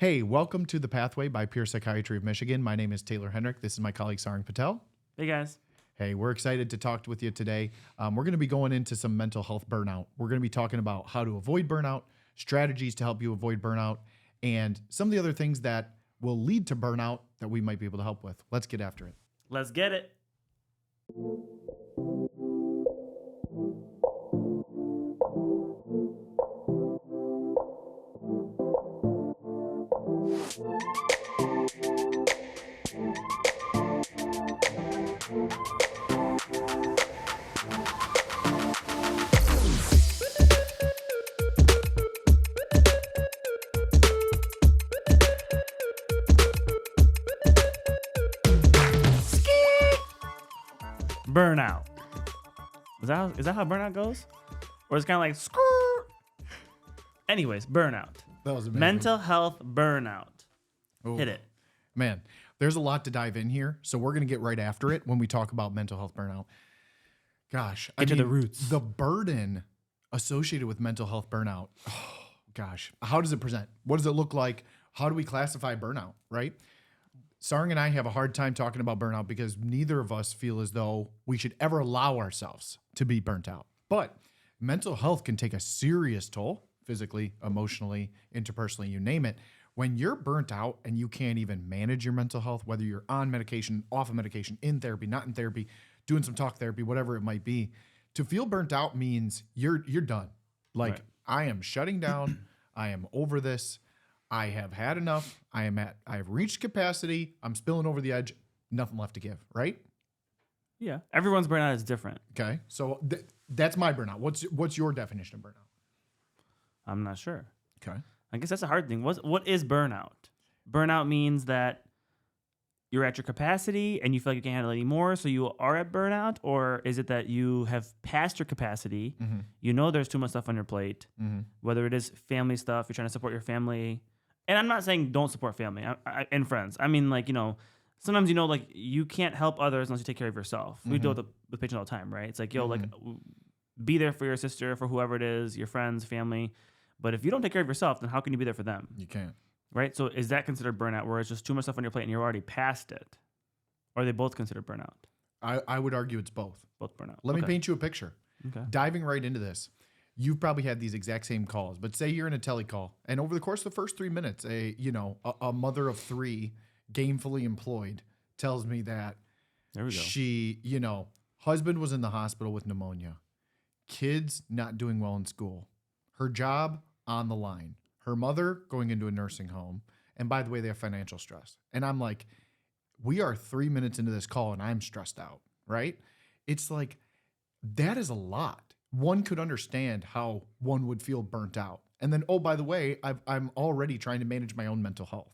Hey, welcome to The Pathway by Pure Psychiatry of Michigan. My name is Taylor Hennrick. This is my colleague Sarang Patel. Hey guys. Hey, we're excited to talk with you today. We're going to be going into some mental health burnout. We're going to be talking about how to avoid burnout, strategies to help you avoid burnout, and some of the other things that will lead to burnout that we might be able to help with. Let's get after it. Let's get it. Burnout. Is that how burnout goes? Or it's kind of like skrrr? Anyways, burnout. That was amazing. Mental health burnout. Ooh. Hit it. Man, there's a lot to dive in here, so we're going to get right after it when we talk about mental health burnout. Gosh, Get to the roots. The burden associated with mental health burnout. Oh, gosh, how does it present? What does it look like? How do we classify burnout, right? Sarang and I have a hard time talking about burnout because neither of us feel as though we should ever allow ourselves to be burnt out. But mental health can take a serious toll, physically, emotionally, interpersonally, you name it. When you're burnt out and you can't even manage your mental health, whether you're on medication, off of medication, in therapy, not in therapy, doing some talk therapy, whatever it might be, to feel burnt out means you're done. Like, Right. I am shutting down. I am over this. I have had enough. I have reached capacity. I'm spilling over the edge. Nothing left to give, right? Yeah. Everyone's burnout is different. Okay. So that's my burnout. What's your definition of burnout? I'm not sure. Okay. I guess that's a hard thing. What is burnout? Burnout means that you're at your capacity and you feel like you can't handle it anymore, so you are at burnout? Or is it that you have passed your capacity, you know there's too much stuff on your plate, whether it is family stuff, you're trying to support your family. And I'm not saying don't support family and friends. I mean, like, sometimes, like, you can't help others unless you take care of yourself. We deal with patients all the time, right? It's like, like, be there for your sister, for whoever it is, your friends, family. But if you don't take care of yourself, then how can you be there for them? You can't. Right? So is that considered burnout, where it's just too much stuff on your plate and you're already past it? Or are they both considered burnout? I would argue it's both. Both burnout. Let me paint you a picture. Okay. Diving right into this. You've probably had these exact same calls, but say you're in a telecall, and over the course of the first 3 minutes, a mother of three, gainfully employed, tells me that There we go. she, husband was in the hospital with pneumonia, kids not doing well in school, her job on the line, her mother going into a nursing home, and by the way, they have financial stress. And I'm like, we are 3 minutes into this call, and I'm stressed out, right? It's like, that is a lot. One could understand how one would feel burnt out. And then, oh, by the way, I'm already trying to manage my own mental health.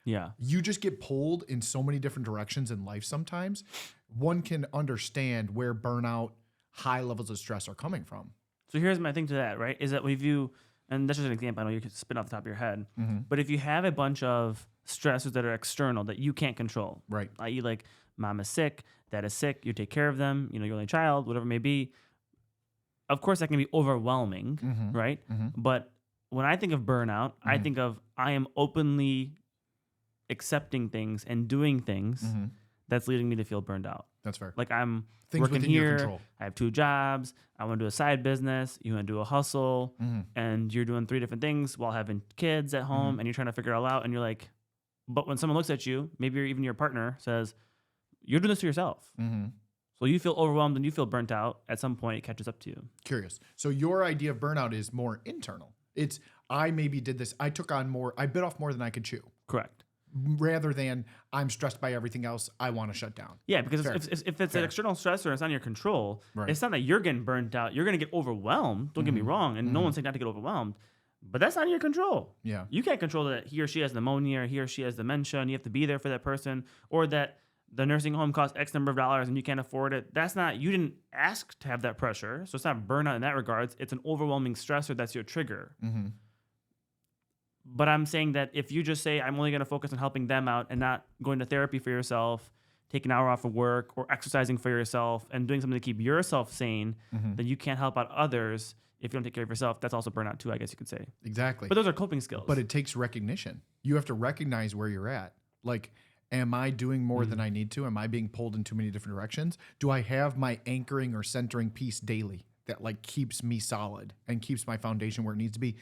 Yeah. You just get pulled in so many different directions in life sometimes. One can understand where burnout, high levels of stress are coming from. So here's my thing to that, right? Is that if you, and that's just an example, I know you could spit off the top of your head, but if you have a bunch of stressors that are external that you can't control, Right. i.e. like mom is sick, dad is sick, you take care of them, your only child, whatever it may be, of course that can be overwhelming, right? But when I think of burnout, I think of I am openly accepting things and doing things that's leading me to feel burned out. That's fair. Like I'm Things working within your here, control. I have 2 jobs, I want to do a side business, you want to do a hustle, and you're doing 3 different things while having kids at home, and you're trying to figure it all out, and you're like, but when someone looks at you, maybe even your partner says, you're doing this to yourself. So you feel overwhelmed and you feel burnt out. At some point, it catches up to you. Curious. So your idea of burnout is more internal. It's, I maybe did this, I took on more, I bit off more than I could chew. Correct. Rather than I'm stressed by everything else, I want to shut down. Yeah, because Fair. if it's an external stressor and it's on your control, Right. it's not that you're getting burnt out. You're going to get overwhelmed. Don't get me wrong. And no one's saying not to get overwhelmed. But that's not in your control. Yeah. You can't control that he or she has pneumonia or he or she has dementia and you have to be there for that person, or that the nursing home costs X number of dollars and you can't afford it. That's not, you didn't ask to have that pressure. So it's not burnout in that regards. It's an overwhelming stressor that's your trigger. But I'm saying that if you just say, I'm only going to focus on helping them out and not going to therapy for yourself, take an hour off of work, or exercising for yourself and doing something to keep yourself sane, then you can't help out others if you don't take care of yourself. That's also burnout too, I guess you could say. Exactly. But those are coping skills. But it takes recognition. You have to recognize where you're at. Like, am I doing more than I need to? Am I being pulled in too many different directions? Do I have my anchoring or centering piece daily that like keeps me solid and keeps my foundation where it needs to be?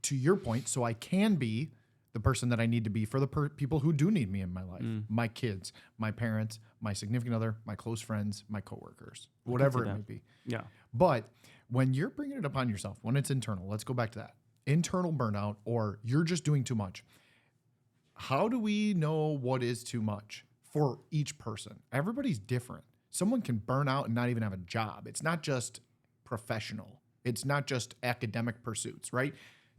To your point, so I can be the person that I need to be for the people who do need me in my life. My kids, my parents, my significant other, my close friends, my coworkers, whatever it might be. Yeah. But when you're bringing it upon yourself, when it's internal, let's go back to that. Internal burnout, or you're just doing too much. How do we know what is too much for each person? Everybody's different. Someone can burn out and not even have a job. It's not just professional. It's not just academic pursuits, right?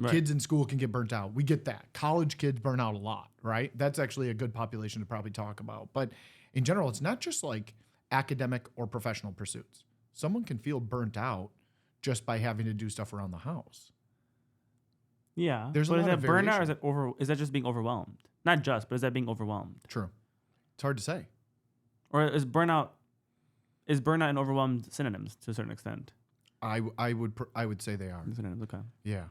Kids in school can get burnt out. We get that. College kids burn out a lot, right? That's actually a good population to probably talk about. But in general, it's not just like academic or professional pursuits. Someone can feel burnt out just by having to do stuff around the house. Yeah. There's a but lot is of that burnout, variation. or is that just being overwhelmed? Not just, but is that being overwhelmed? True. It's hard to say. Or is burnout and overwhelmed synonyms to a certain extent? I would say they are. Synonyms, okay. Yeah.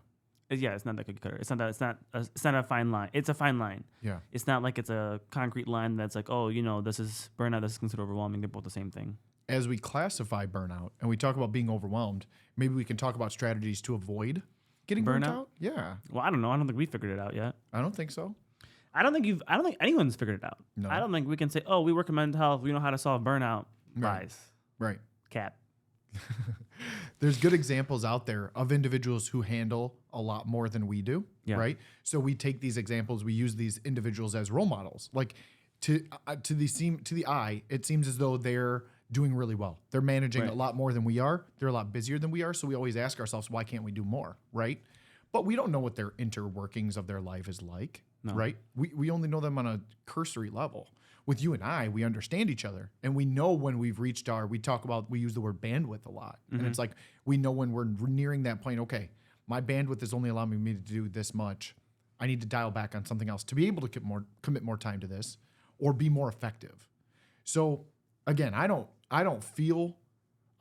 Yeah, it's not that cookie cutter. It's not a fine line. It's a fine line. Yeah. It's not like it's a concrete line that's like, oh, this is burnout, this is considered overwhelming. They're both the same thing. As we classify burnout and we talk about being overwhelmed, maybe we can talk about strategies to avoid getting burnt Burnout? out. Yeah. Well, I don't know. I don't think we figured it out yet. I don't think so. I don't think anyone's figured it out. No. I don't think we can say, oh, we work in mental health. We know how to solve burnout. Right. Lies. Right. Cap. There's good examples out there of individuals who handle a lot more than we do, right? So we take these examples, we use these individuals as role models. Like to the eye, it seems as though they're doing really well. They're managing a lot more than we are. They're a lot busier than we are. So we always ask ourselves, why can't we do more, right? But we don't know what their interworkings of their life is like, right? We only know them on a cursory level. With you and I, we understand each other, and we know when we've reached we use the word bandwidth a lot. And it's like, we know when we're nearing that point, okay, my bandwidth is only allowing me to do this much. I need to dial back on something else to be able to commit more time to this or be more effective. So again, I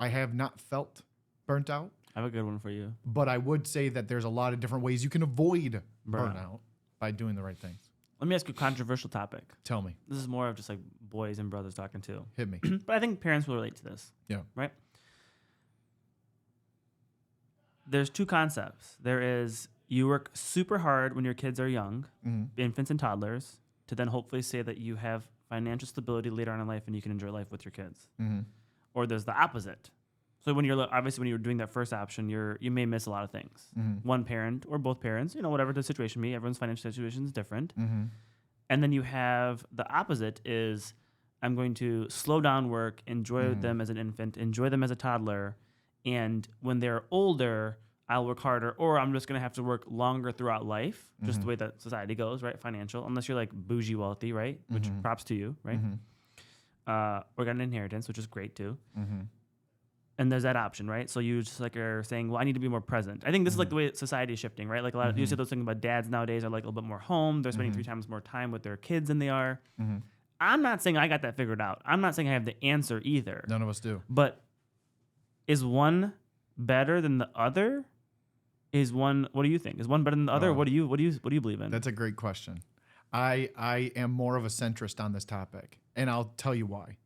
have not felt burnt out. I have a good one for you. But I would say that there's a lot of different ways you can avoid burnout by doing the right things. Let me ask you a controversial topic. Tell me. This is more of just like boys and brothers talking too. Hit me. But I think parents will relate to this. Yeah. Right? There's two concepts. There is you work super hard when your kids are young, infants and toddlers, to then hopefully say that you have financial stability later on in life and you can enjoy life with your kids. Or there's the opposite. So when you're doing that first option, you may miss a lot of things. One parent or both parents, whatever the situation may be, everyone's financial situation is different. And then you have the opposite is I'm going to slow down work, enjoy them as an infant, enjoy them as a toddler, and when they're older, I'll work harder, or I'm just going to have to work longer throughout life, just the way that society goes, right? Financial, unless you're like bougie wealthy, right? Which props to you, right? Or got an inheritance, which is great too. And there's that option, right? So you just like are saying, well, I need to be more present. I think this is like the way society is shifting, right? Like a lot of, you said those things about dads nowadays are like a little bit more home. They're spending 3 times more time with their kids than they are. I'm not saying I got that figured out. I'm not saying I have the answer either. None of us do. But is one better than the other? What do you think? Is one better than the other? What do you believe in? That's a great question. I am more of a centrist on this topic, and I'll tell you why.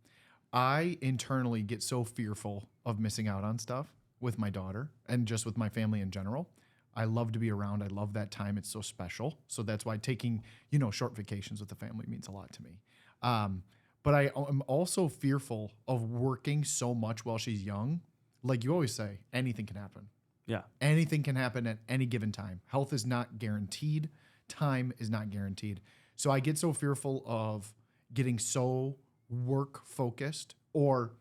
I internally get so fearful of missing out on stuff with my daughter and just with my family in general. I love to be around. I love that time. It's so special. So that's why taking, short vacations with the family means a lot to me. But I am also fearful of working so much while she's young. Like you always say, anything can happen. Yeah. Anything can happen at any given time. Health is not guaranteed. Time is not guaranteed. So I get so fearful of getting so work focused or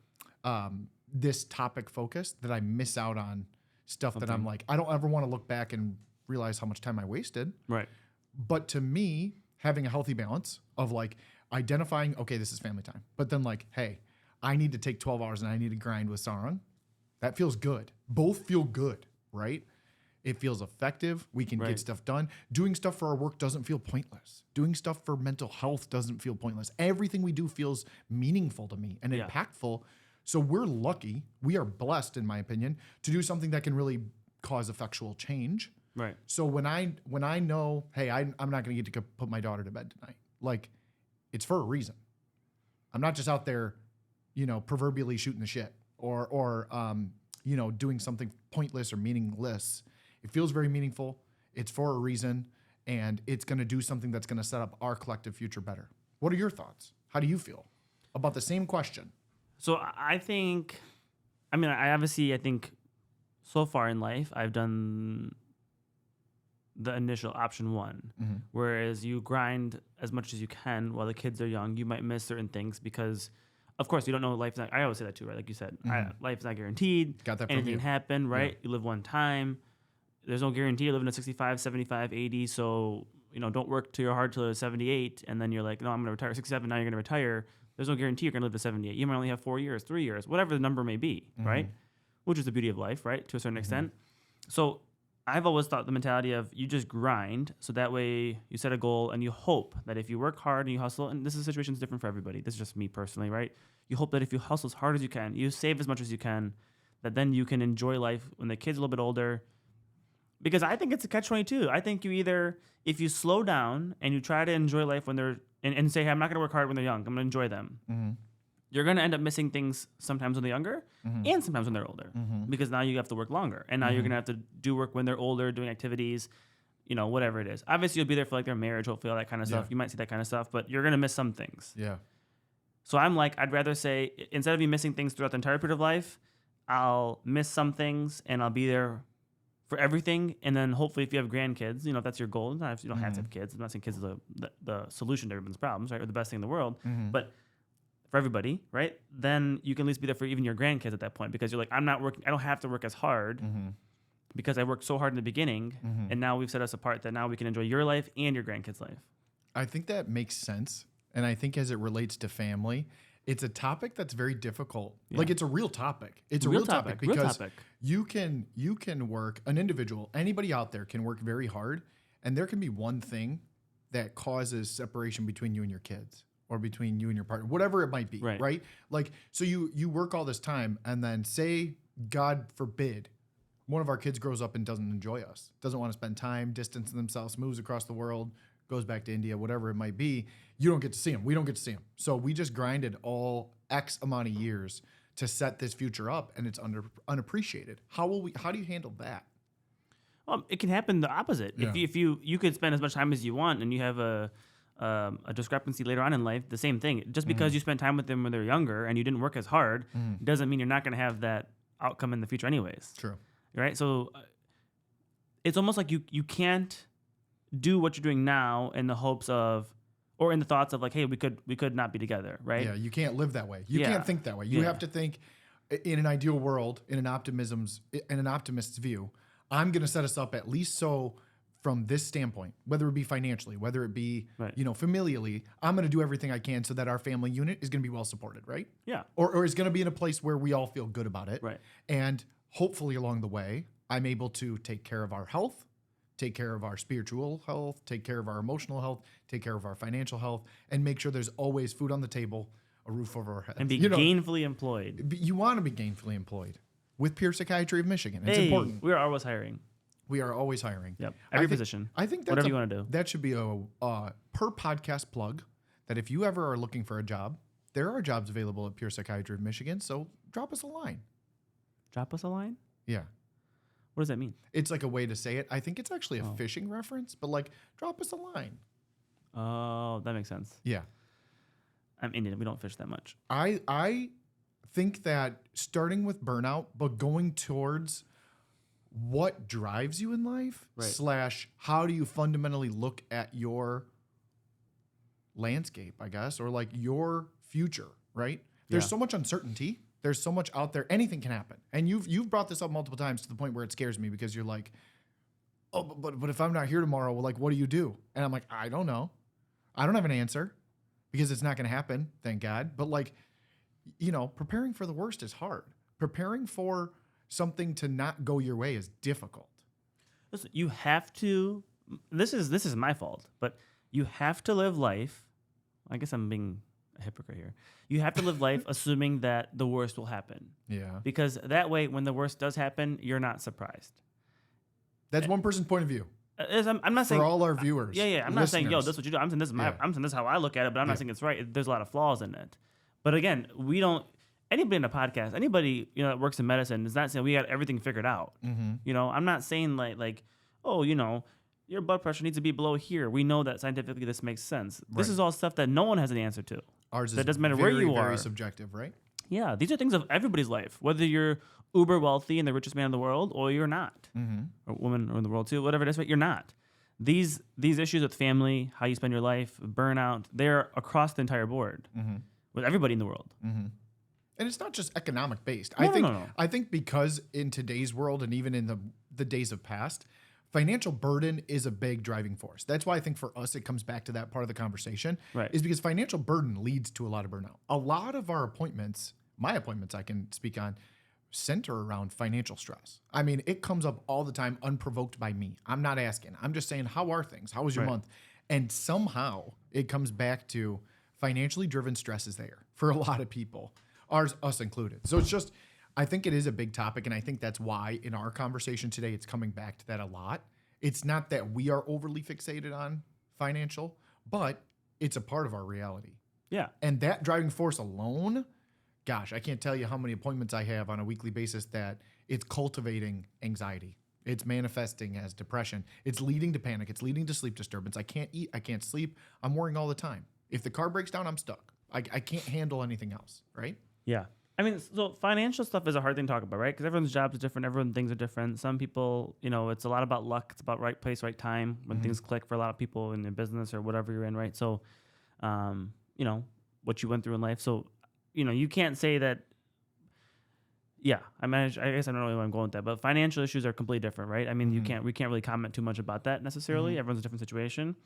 this topic focused that I miss out on stuff that I'm like, I don't ever want to look back and realize how much time I wasted. Right. But to me, having a healthy balance of like identifying, okay, this is family time. But then like, hey, I need to take 12 hours and I need to grind with Sarang. That feels good. Both feel good, right? It feels effective. We can get stuff done. Doing stuff for our work doesn't feel pointless. Doing stuff for mental health doesn't feel pointless. Everything we do feels meaningful to me and impactful. So we're lucky. We are blessed, in my opinion, to do something that can really cause effectual change. Right. So when I know, hey, I'm not going to get to put my daughter to bed tonight, like it's for a reason. I'm not just out there, proverbially shooting the shit or doing something pointless or meaningless. It feels very meaningful. It's for a reason, and it's going to do something that's going to set up our collective future better. What are your thoughts? How do you feel about the same question? So I think, I think so far in life, I've done the initial option one, whereas you grind as much as you can while the kids are young. You might miss certain things because, of course, you don't know life's not. I always say that too, right? Like you said, life's not guaranteed. Got that from Anything you. can happen, right? Yeah. You live one time. There's no guarantee you're living to 65, 75, 80. So, don't work till you're hard till you're 78. And then you're like, no, I'm going to retire 67. Now you're going to retire. There's no guarantee you're going to live to 78. You might only have 4 years, 3 years, whatever the number may be, right? Which is the beauty of life, right? To a certain extent. So I've always thought the mentality of you just grind. So that way you set a goal and you hope that if you work hard and you hustle, and this situation is different for everybody. This is just me personally, right? You hope that if you hustle as hard as you can, you save as much as you can, that then you can enjoy life when the kid's a little bit older. Because I think it's a catch-22. I think you either, if you slow down and you try to enjoy life when they're, and say, hey, I'm not going to work hard when they're young, I'm going to enjoy them. You're going to end up missing things sometimes when they're younger and sometimes when they're older. Because now you have to work longer. And now you're going to have to do work when they're older, doing activities, whatever it is. Obviously, you'll be there for like their marriage, hopefully, all that kind of stuff. You might see that kind of stuff, but you're going to miss some things. Yeah. So I'm like, I'd rather say, instead of you missing things throughout the entire period of life, I'll miss some things and I'll be there for everything. And then hopefully if you have grandkids, if that's your goal, not if you don't have to have kids. I'm not saying kids are the solution to everyone's problems, right? Or the best thing in the world. But for everybody, right? Then you can at least be there for even your grandkids at that point because you're like, I'm not working. I don't have to work as hard because I worked so hard in the beginning. And now we've set us apart that now we can enjoy your life and your grandkids' life. I think that makes sense. And I think as it relates to family, it's a topic that's very difficult. Yeah. Like it's a real topic. It's a real topic because you can work, an individual, anybody out there can work very hard, and there can be one thing that causes separation between you and your kids or between you and your partner, whatever it might be, right? Like, so you work all this time and then say, God forbid, one of our kids grows up and doesn't enjoy us, doesn't want to spend time, distancing themselves, moves across the world, goes back to India, whatever it might be. You don't get to see them. We don't get to see them. So we just grinded all X amount of years to set this future up, and it's unappreciated. How do you handle that? Well, it can happen the opposite. Yeah. If you could spend as much time as you want, and you have a discrepancy later on in life, the same thing. Just because you spent time with them when they're younger and you didn't work as hard doesn't mean you're not going to have that outcome in the future anyways. True. Right? So it's almost like you can't do what you're doing now in the hopes of, or in the thoughts of like, hey, we could not be together, right? Yeah, you can't live that way. You can't think that way. You have to think in an ideal world, in an optimist's view. I'm going to set us up at least so from this standpoint, whether it be financially, whether it be familially. I'm going to do everything I can so that our family unit is going to be well supported, right? Yeah. Or is going to be in a place where we all feel good about it, right? And hopefully along the way, I'm able to take care of our health, take care of our spiritual health, take care of our emotional health, take care of our financial health, and make sure there's always food on the table, a roof over our heads. And be gainfully employed. You want to be gainfully employed with Pure Psychiatry of Michigan. It's important. We are always hiring. We are always hiring. Yep. Every position. I think that's whatever you want to do. That should be a per podcast plug that if you ever are looking for a job, there are jobs available at Pure Psychiatry of Michigan. So drop us a line. Drop us a line? Yeah. What does that mean? It's like a way to say it. I think it's actually a fishing reference, but like drop us a line. Oh, that makes sense. Yeah. I'm Indian. We don't fish that much. I think that starting with burnout, but going towards what drives you in life / how do you fundamentally look at your landscape, I guess, or like your future, right? There's so much uncertainty. There's so much out there. Anything can happen. And you've brought this up multiple times to the point where it scares me because you're like, oh, but if I'm not here tomorrow, well, like, what do you do? And I'm like, I don't know. I don't have an answer because it's not going to happen, thank God. But like, preparing for the worst is hard. Preparing for something to not go your way is difficult. Listen, you have to, this is my fault, but you have to live life. I guess I'm being a hypocrite here. You have to live life assuming that the worst will happen. Yeah. Because that way, when the worst does happen, you're not surprised. That's one person's point of view. I'm not saying for all our viewers. Yeah. I'm not saying, yo, listeners. this is what you do. I'm saying this is Yeah. I'm saying this is how I look at it, but I'm not saying it's right. There's a lot of flaws in it. But again, anybody in a podcast, anybody that works in medicine is not saying we got everything figured out. Mm-hmm. I'm not saying like oh, your blood pressure needs to be below here. We know that scientifically this makes sense. This is all stuff that no one has an answer to. Ours that is doesn't matter very, where you very are. subjective, right? Yeah, these are things of everybody's life, whether you're uber wealthy and the richest man in the world or you're not, or woman or in the world too, whatever it is, but you're not. These issues with family, how you spend your life, burnout, they're across the entire board with everybody in the world. Mm-hmm. And it's not just economic based. No. I think because in today's world and even in the days of past, financial burden is a big driving force. That's why I think for us, it comes back to that part of the conversation, is because financial burden leads to a lot of burnout. A lot of our appointments, my appointments I can speak on, center around financial stress. I mean, it comes up all the time unprovoked by me. I'm not asking. I'm just saying, how are things? How was your month? And somehow it comes back to financially driven stress is there for a lot of people, us included. So it's just, I think it is a big topic, and I think that's why in our conversation today, it's coming back to that a lot. It's not that we are overly fixated on financial, but it's a part of our reality. Yeah. And that driving force alone, gosh, I can't tell you how many appointments I have on a weekly basis that it's cultivating anxiety. It's manifesting as depression. It's leading to panic. It's leading to sleep disturbance. I can't eat. I can't sleep. I'm worrying all the time. If the car breaks down, I'm stuck. I can't handle anything else, right? Yeah. I mean, so financial stuff is a hard thing to talk about, right? Because everyone's job is different. Everyone's things are different. Some people, it's a lot about luck. It's about right place, right time when things click for a lot of people in their business or whatever you're in, right? So, what you went through in life. So, you can't say that. Yeah, I guess I don't know where I'm going with that, but financial issues are completely different, right? I mean, we can't really comment too much about that necessarily. Everyone's a different situation.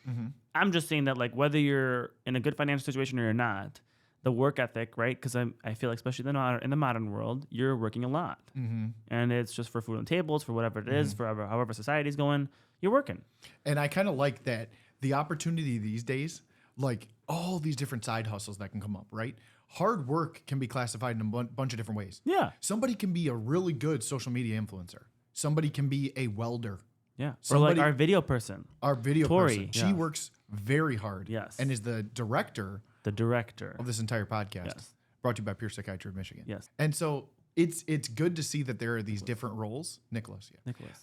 I'm just saying that, like, whether you're in a good financial situation or you're not, the work ethic, right? Because I feel like, especially in the modern world, you're working a lot, and it's just for food on tables, for whatever it is, for however society's going, you're working. And I kind of like that the opportunity these days, like all these different side hustles that can come up, right? Hard work can be classified in a bunch of different ways. Yeah. Somebody can be a really good social media influencer. Somebody can be a welder. Yeah. Somebody, or like our video person. Our video Tori, person. She works very hard. Yes. And is the director of this entire podcast. Yes. Brought to you by Pure Psychiatry of Michigan. Yes. And so it's good to see that there are these different roles. Nicholas.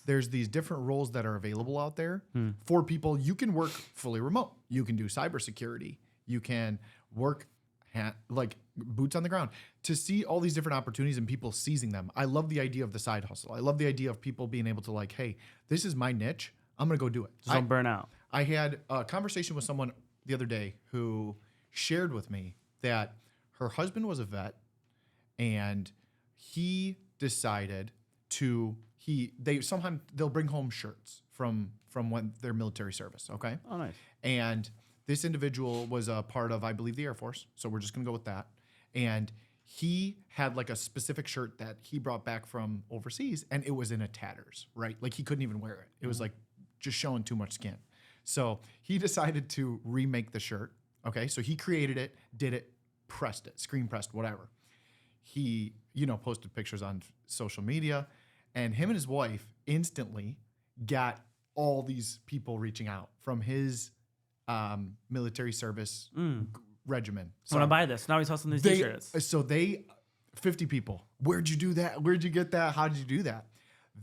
There's these different roles that are available out there for people. You can work fully remote. You can do cybersecurity. You can work like boots on the ground. To see all these different opportunities and people seizing them. I love the idea of the side hustle. I love the idea of people being able to, like, hey, this is my niche. I'm going to go do it. Just don't burn out. I had a conversation with someone the other day who shared with me that her husband was a vet, and he decided sometimes they'll bring home shirts from when their military service. Okay. Oh, nice. And this individual was a part of, I believe, the Air Force. So we're just going to go with that. And he had like a specific shirt that he brought back from overseas, and it was in a tatters, right? Like he couldn't even wear it. It was like just showing too much skin. So he decided to remake the shirt. Okay. So he created it, did it, pressed it, screen pressed, whatever. He, posted pictures on social media, and him and his wife instantly got all these people reaching out from his military service regimen. So I want to buy this. Now he's hustling these t-shirts. So 50 people. Where'd you do that? Where'd you get that? How did you do that?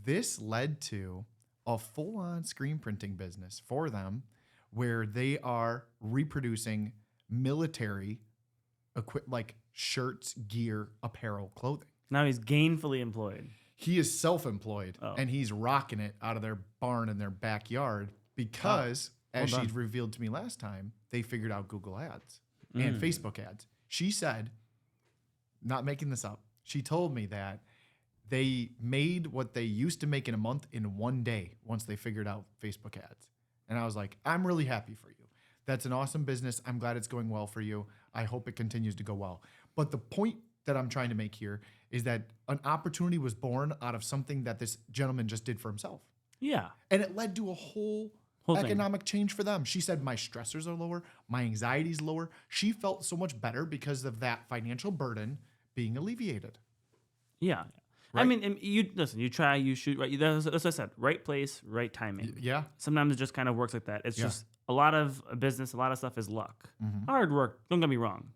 This led to a full-on screen printing business for them, where they are reproducing military like shirts, gear, apparel, clothing. Now he's gainfully employed. He is self-employed, and he's rocking it out of their barn in their backyard because, as she revealed to me last time, they figured out Google ads and Facebook ads. She said, not making this up, she told me that they made what they used to make in a month in one day once they figured out Facebook ads. And I was like, I'm really happy for you. That's an awesome business. I'm glad it's going well for you. I hope it continues to go well. But the point that I'm trying to make here is that an opportunity was born out of something that this gentleman just did for himself. Yeah. And it led to a whole economic change for them. She said, my stressors are lower. My anxiety is lower. She felt so much better because of that financial burden being alleviated. Yeah. Right? I mean, and you listen. You try. You shoot. Right. That's what I said. Right place, right timing. Yeah. Sometimes it just kind of works like that. It's just a lot of business. A lot of stuff is luck. Hard work. Don't get me wrong.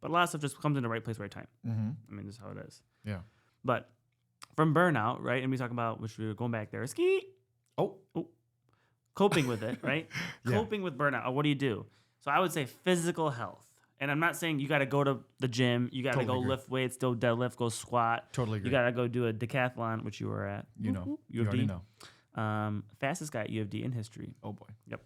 But a lot of stuff just comes in the right place, right time. I mean, this is how it is. Yeah. But from burnout, right? And we talk about, which we were going back there. Ski. Oh. Coping with it, right? Yeah. Coping with burnout. What do you do? So I would say physical health. And I'm not saying you got to go to the gym. You got to Totally go agree. lift weights, go deadlift, go squat. Totally agree. You got to go do a decathlon, which you were at. You know. U You of already D. know. Fastest guy at U of D in history. Oh boy. Yep.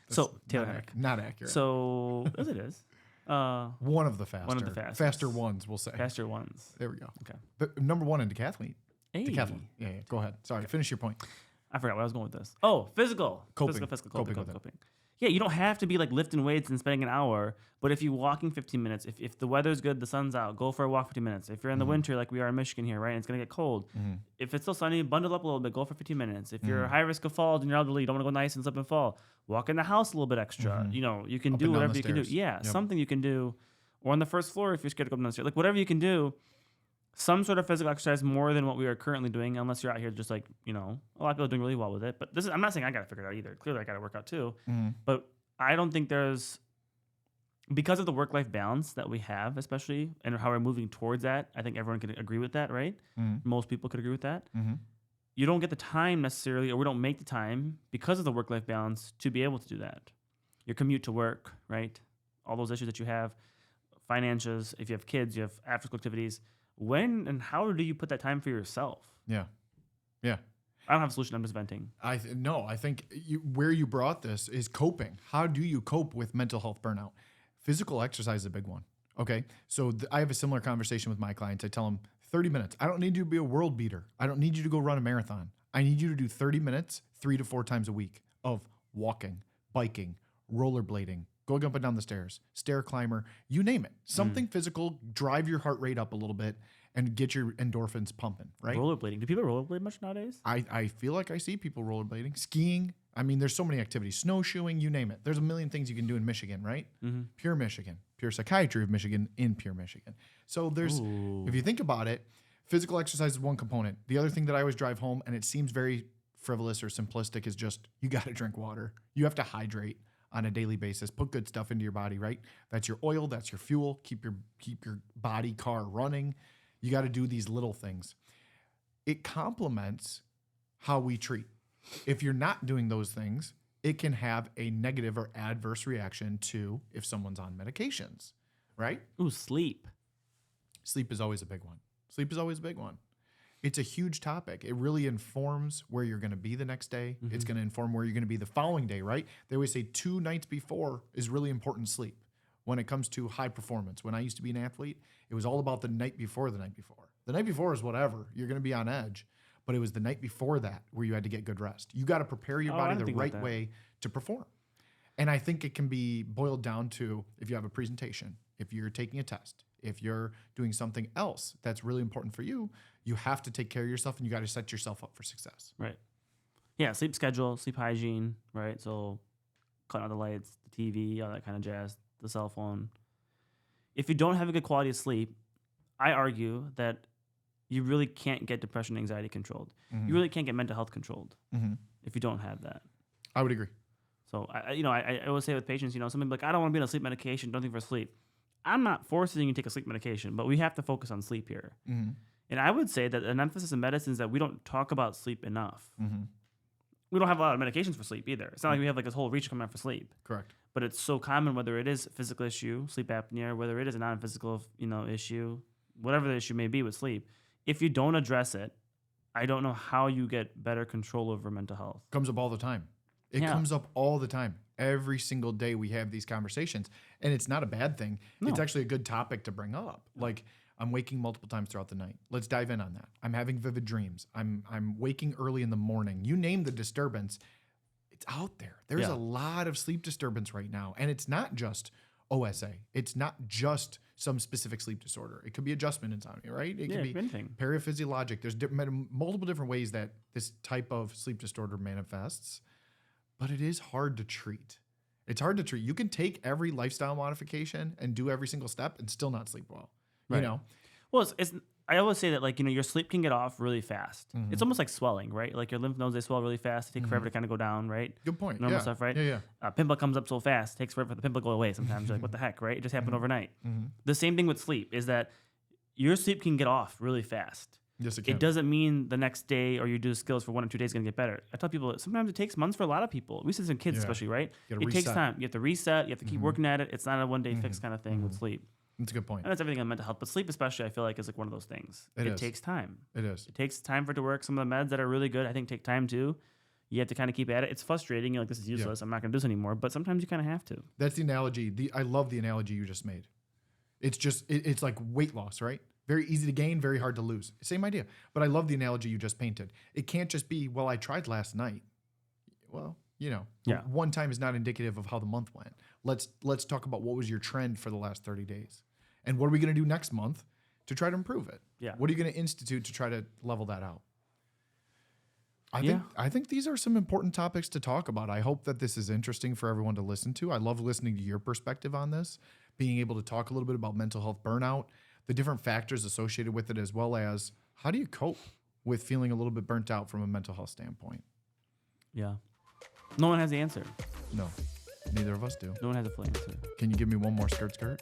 That's So Taylor not Hennrick. Not accurate. So yes, it is. One of the faster. One of the fastest. Faster ones, we'll say. Faster ones. There we go. Okay. But number one in decathlon. Hey. Decathlon. Yeah. Go ahead. Sorry. Finish your point. I forgot where I was going with this. Oh, physical. Coping. Physical. Coping with it. Coping. Yeah, you don't have to be like lifting weights and spending an hour, but if you're walking 15 minutes, if the weather's good, the sun's out, go for a walk 15 minutes. If you're in the winter, like we are in Michigan here, right, and it's going to get cold, if it's still sunny, bundle up a little bit, go for 15 minutes. If you're high risk of falls and you're elderly, you don't want to go nice and slip and fall, walk in the house a little bit extra. You know, you can Up do and down whatever the you can do. stairs. Yeah, Yep. something you can do. Or on the first floor if you're scared to go down the stairs. Like whatever you can do, some sort of physical exercise more than what we are currently doing, unless you're out here just like, you know, a lot of people are doing really well with it. But this is, I'm not saying I got to figure it out either. Clearly I got to work out too. But I don't think there's, because of the work-life balance that we have, especially, and how we're moving towards that, I think everyone can agree with that, right? Most people could agree with that. You don't get the time necessarily, or we don't make the time because of the work-life balance to be able to do that. Your commute to work, right? All those issues that you have, financials, if you have kids, you have after-school activities. When and how do you put that time for yourself? Yeah. I don't have a solution. I'm just venting. I think where you brought this is coping. How do you cope with mental health burnout? Physical exercise is a big one. Okay. So I have a similar conversation with my clients. I tell them 30 minutes. I don't need you to be a world beater. I don't need you to go run a marathon. I need you to do 30 minutes, 3 to 4 times a week of walking, biking, rollerblading, going up and down the stairs, stair climber, you name it. Something physical, drive your heart rate up a little bit and get your endorphins pumping, right? Rollerblading. Do people rollerblade much nowadays? I feel like I see people rollerblading, skiing. I mean, there's so many activities, snowshoeing, you name it. There's a million things you can do in Michigan, right? Pure Michigan, Pure Psychiatry of Michigan in Pure Michigan. So there's, if you think about it, physical exercise is one component. The other thing that I always drive home, and it seems very frivolous or simplistic, is just you got to drink water. You have to hydrate on a daily basis. Put good stuff into your body, right? That's your oil, that's your fuel. Keep your body car running. You got to do these little things. It complements how we treat. If you're not doing those things, it can have a negative or adverse reaction to if someone's on medications, right? Ooh, sleep. Sleep is always a big one. Sleep is always a big one. It's a huge topic. It really informs where you're going to be the next day. It's going to inform where you're going to be the following day, right? They always say 2 nights before is really important sleep when it comes to high performance. When I used to be an athlete, it was all about the night before the night before. The night before is whatever. You're going to be on edge. But it was the night before that where you had to get good rest. You got to prepare your body the right way to perform. And I think it can be boiled down to if you have a presentation, if you're taking a test, if you're doing something else that's really important for you, you have to take care of yourself and you got to set yourself up for success. Right. Yeah, sleep schedule, sleep hygiene, right? So cutting out the lights, the TV, all that kind of jazz, the cell phone. If you don't have a good quality of sleep, I argue that you really can't get depression and anxiety controlled. You really can't get mental health controlled if you don't have that. I would agree. So, I always say with patients, something like, I don't want to be on a sleep medication, don't think for sleep. I'm not forcing you to take a sleep medication, but we have to focus on sleep here. And I would say that an emphasis in medicine is that we don't talk about sleep enough. We don't have a lot of medications for sleep either. It's not like we have like this whole reach coming out for sleep. Correct. But it's so common, whether it is a physical issue, sleep apnea, whether it is a non-physical, issue, whatever the issue may be with sleep. If you don't address it, I don't know how you get better control over mental health. Comes up all the time. It comes up all the time. Every single day we have these conversations, and it's not a bad thing. No. It's actually a good topic to bring up. Like, I'm waking multiple times throughout the night. Let's dive in on that. I'm having vivid dreams. I'm waking early in the morning. You name the disturbance, it's out there. There's a lot of sleep disturbance right now, and it's not just OSA. It's not just some specific sleep disorder. It could be adjustment insomnia, right? It could be anything. Paraphysiologic. There's multiple different ways that this type of sleep disorder manifests, but it is hard to treat. It's hard to treat. You can take every lifestyle modification and do every single step and still not sleep well. Right. You know? Well, it's I always say that, like, your sleep can get off really fast. It's almost like swelling, right? Like your lymph nodes, they swell really fast. They take forever to kind of go down, right? Good point. Normal Yeah. stuff, right? Yeah. Pimple comes up so fast, it takes forever for the pimple to go away sometimes. You're like, what the heck, right? It just happened overnight. The same thing with sleep is that your sleep can get off really fast. Yes, it can. It doesn't mean the next day or you do the skills for 1 or 2 days is going to get better. I tell people sometimes it takes months for a lot of people. We see this in kids, especially, right? You It gotta takes reset. time. You have to reset. You have to keep working at it. It's not a one-day fix kind of thing with sleep. That's a good point. And that's everything on mental health. But sleep especially, I feel like, is like one of those things. It It is. takes time. It is. It takes time for it to work. Some of the meds that are really good, I think, take time too. You have to kind of keep at it. It's frustrating. You're like, this is useless. I'm not going to do this anymore. But sometimes you kind of have to. That's the analogy. I love the analogy you just made. It's just, it's like weight loss, right? Very easy to gain, very hard to lose. Same idea. But I love the analogy you just painted. It can't just be, well, I tried last night. Well, one time is not indicative of how the month went. Let's talk about what was your trend for the last 30 days. And what are we going to do next month to try to improve it? Yeah. What are you going to institute to try to level that out? I think these are some important topics to talk about. I hope that this is interesting for everyone to listen to. I love listening to your perspective on this, being able to talk a little bit about mental health burnout, the different factors associated with it, as well as how do you cope with feeling a little bit burnt out from a mental health standpoint? Yeah. No one has the answer. No, neither of us do. No one has a full answer. Can you give me one more skirt? Skirt!